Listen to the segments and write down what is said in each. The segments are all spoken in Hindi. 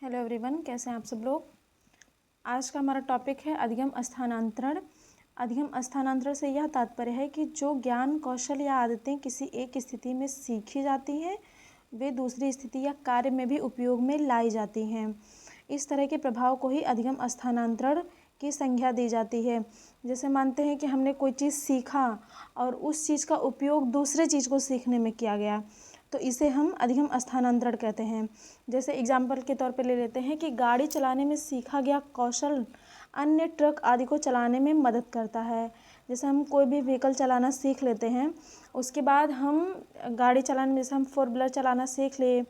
हेलो एवरीवन, कैसे हैं आप सब लोग। आज का हमारा टॉपिक है अधिगम स्थानांतरण। अधिगम स्थानांतरण से यह तात्पर्य है कि जो ज्ञान, कौशल या आदतें किसी एक स्थिति में सीखी जाती हैं वे दूसरी स्थिति या कार्य में भी उपयोग में लाई जाती हैं। इस तरह के प्रभाव को ही अधिगम स्थानांतरण की संज्ञा दी जाती है। जैसे मानते हैं कि हमने कोई चीज़ सीखा और उस चीज़ का उपयोग दूसरे चीज़ को सीखने में किया गया, तो इसे हम अधिगम स्थानांतरण कहते हैं। जैसे एग्जाम्पल के तौर पे ले लेते हैं कि गाड़ी चलाने में सीखा गया कौशल अन्य ट्रक आदि को चलाने में मदद करता है। जैसे हम कोई भी व्हीकल चलाना सीख लेते हैं, उसके बाद हम गाड़ी चलाने में, जैसे हम 4 व्हीलर चलाना सीख लिए,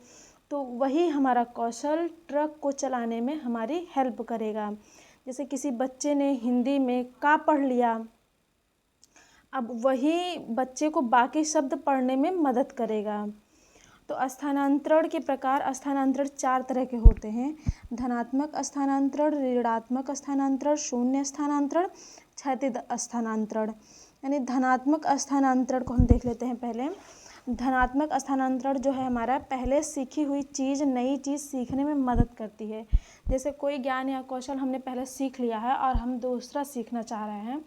तो वही हमारा कौशल ट्रक को चलाने में हमारी हेल्प करेगा। जैसे किसी बच्चे ने हिंदी में का पढ़ लिया, अब वही बच्चे को बाकी शब्द पढ़ने में मदद करेगा। तो स्थानांतरण के प्रकार, स्थानांतरण 4 तरह के होते हैं: धनात्मक स्थानांतरण, ऋणात्मक स्थानांतरण, शून्य स्थानांतरण, क्षैतिज स्थानांतरण। यानी धनात्मक स्थानांतरण को हम देख लेते हैं पहले। धनात्मक स्थानांतरण जो है हमारा, पहले सीखी हुई चीज़ नई चीज़ सीखने में मदद करती है। जैसे कोई ज्ञान या कौशल हमने पहले सीख लिया है और हम दूसरा सीखना चाह रहे हैं,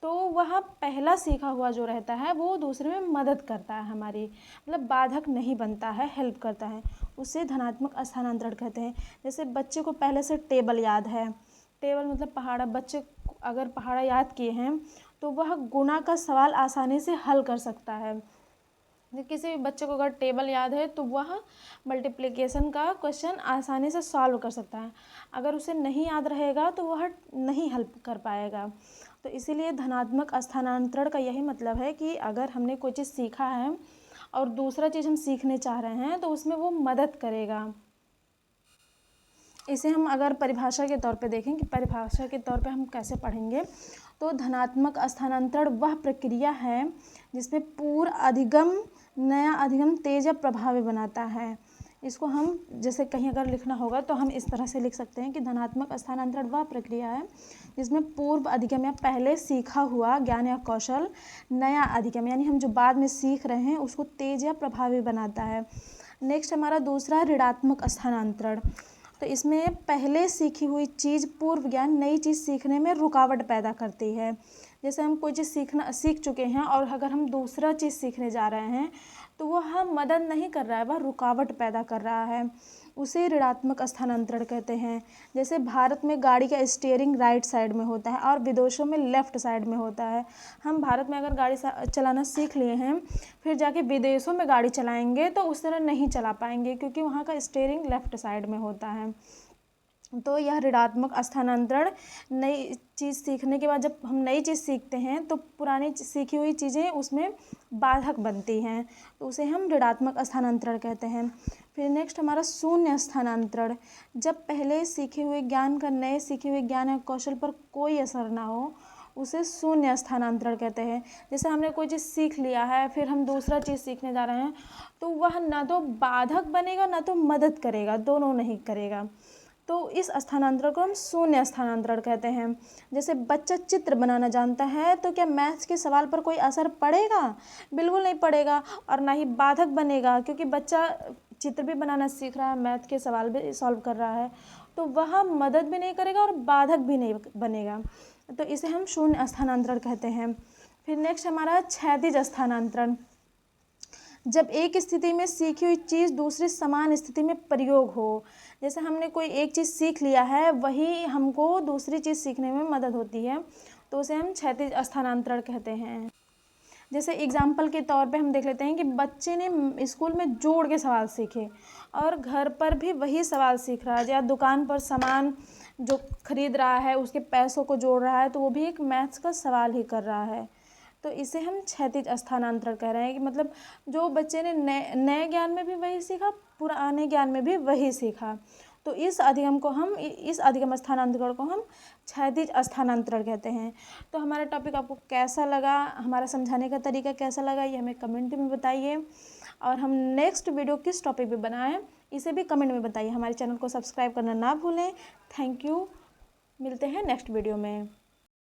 तो वह पहला सीखा हुआ जो रहता है वो दूसरे में मदद करता है हमारी, मतलब बाधक नहीं बनता है, हेल्प करता है। उसे धनात्मक स्थानांतरण कहते हैं। जैसे बच्चे को पहले से टेबल याद है, टेबल मतलब पहाड़ा, बच्चे अगर पहाड़ा याद किए हैं तो वह गुणा का सवाल आसानी से हल कर सकता है। किसी भी बच्चे को अगर टेबल याद है तो वह मल्टीप्लिकेशन का क्वेश्चन आसानी से सॉल्व कर सकता है। अगर उसे नहीं याद रहेगा तो वह नहीं हेल्प कर पाएगा। तो इसीलिए धनात्मक स्थानांतरण का यही मतलब है कि अगर हमने कोई चीज़ सीखा है और दूसरा चीज़ हम सीखने चाह रहे हैं तो उसमें वो मदद करेगा। इसे हम अगर परिभाषा के तौर पे देखें कि परिभाषा के तौर पे हम कैसे पढ़ेंगे, तो धनात्मक स्थानांतरण वह प्रक्रिया है जिसमें पूर्व अधिगम नया अधिगम तेज या प्रभावी बनाता है। इसको हम जैसे कहीं अगर लिखना होगा तो हम इस तरह से लिख सकते हैं कि धनात्मक स्थानांतरण वह प्रक्रिया है जिसमें पूर्व अधिगम या पहले सीखा हुआ ज्ञान या कौशल नया अधिगम, यानी हम जो बाद में सीख रहे हैं, उसको तेज या प्रभावी बनाता है। नेक्स्ट हमारा दूसरा ऋणात्मक स्थानांतरण। तो इसमें पहले सीखी हुई चीज़, पूर्व ज्ञान नई चीज़ सीखने में रुकावट पैदा करती है। जैसे हम कोई चीज़ सीख चुके हैं और अगर हम दूसरा चीज़ सीखने जा रहे हैं तो वह हम मदद नहीं कर रहा है, वह रुकावट पैदा कर रहा है। उसे ऋणात्मक स्थानांतरण कहते हैं। जैसे भारत में गाड़ी का स्टीयरिंग राइट साइड में होता है और विदेशों में लेफ़्ट साइड में होता है। हम भारत में अगर गाड़ी चलाना सीख लिए हैं, फिर जाके विदेशों में गाड़ी चलाएंगे तो उस तरह नहीं चला पाएंगे, क्योंकि वहाँ का स्टीयरिंग लेफ़्ट साइड में होता है। तो यह ऋणात्मक स्थानांतरण, नई चीज़ सीखने के बाद जब हम नई चीज़ सीखते हैं तो पुरानी सीखी हुई चीज़ें उसमें बाधक बनती हैं, तो उसे हम ऋणात्मक स्थानांतरण कहते हैं। फिर नेक्स्ट हमारा शून्य स्थानांतरण। जब पहले सीखे हुए ज्ञान का नए सीखे हुए ज्ञान या कौशल पर कोई असर ना हो, उसे शून्य स्थानांतरण कहते हैं। जैसे हमने कोई चीज़ सीख लिया है, फिर हम दूसरा चीज़ सीखने जा रहे हैं, तो वह ना तो बाधक बनेगा ना तो मदद करेगा, दोनों नहीं करेगा। तो इस स्थानांतरण को हम शून्य स्थानांतरण कहते हैं। जैसे बच्चा चित्र बनाना जानता है, तो क्या मैथ्स के सवाल पर कोई असर पड़ेगा? बिल्कुल नहीं पड़ेगा, और ना ही बाधक बनेगा, क्योंकि बच्चा चित्र भी बनाना सीख रहा है, मैथ के सवाल भी सॉल्व कर रहा है, तो वह मदद भी नहीं करेगा और बाधक भी नहीं बनेगा। तो इसे हम शून्य स्थानांतरण कहते हैं। फिर नेक्स्ट हमारा क्षैतिज स्थानांतरण। जब एक स्थिति में सीखी हुई चीज़ दूसरी समान स्थिति में प्रयोग हो। जैसे हमने कोई एक चीज़ सीख लिया है, वही हमको दूसरी चीज़ सीखने में मदद होती है, तो उसे हम क्षैतिज स्थानांतरण कहते हैं। जैसे एग्जाम्पल के तौर पे हम देख लेते हैं कि बच्चे ने स्कूल में जोड़ के सवाल सीखे और घर पर भी वही सवाल सीख रहा है, या दुकान पर सामान जो खरीद रहा है उसके पैसों को जोड़ रहा है, तो वो भी एक मैथ्स का सवाल ही कर रहा है। तो इसे हम क्षैतिज स्थानांतरण कह रहे हैं कि मतलब जो बच्चे ने नए ज्ञान में भी वही सीखा, पुराने ज्ञान में भी वही सीखा। तो इस अधिगम स्थानांतरण को हम क्षैतिज स्थानांतरण कहते हैं। तो हमारा टॉपिक आपको कैसा लगा, हमारा समझाने का तरीका कैसा लगा, ये हमें कमेंट में बताइए। और हम नेक्स्ट वीडियो किस टॉपिक पे बनाएं, इसे भी कमेंट में बताइए। हमारे चैनल को सब्सक्राइब करना ना भूलें। थैंक यू, मिलते हैं नेक्स्ट वीडियो में।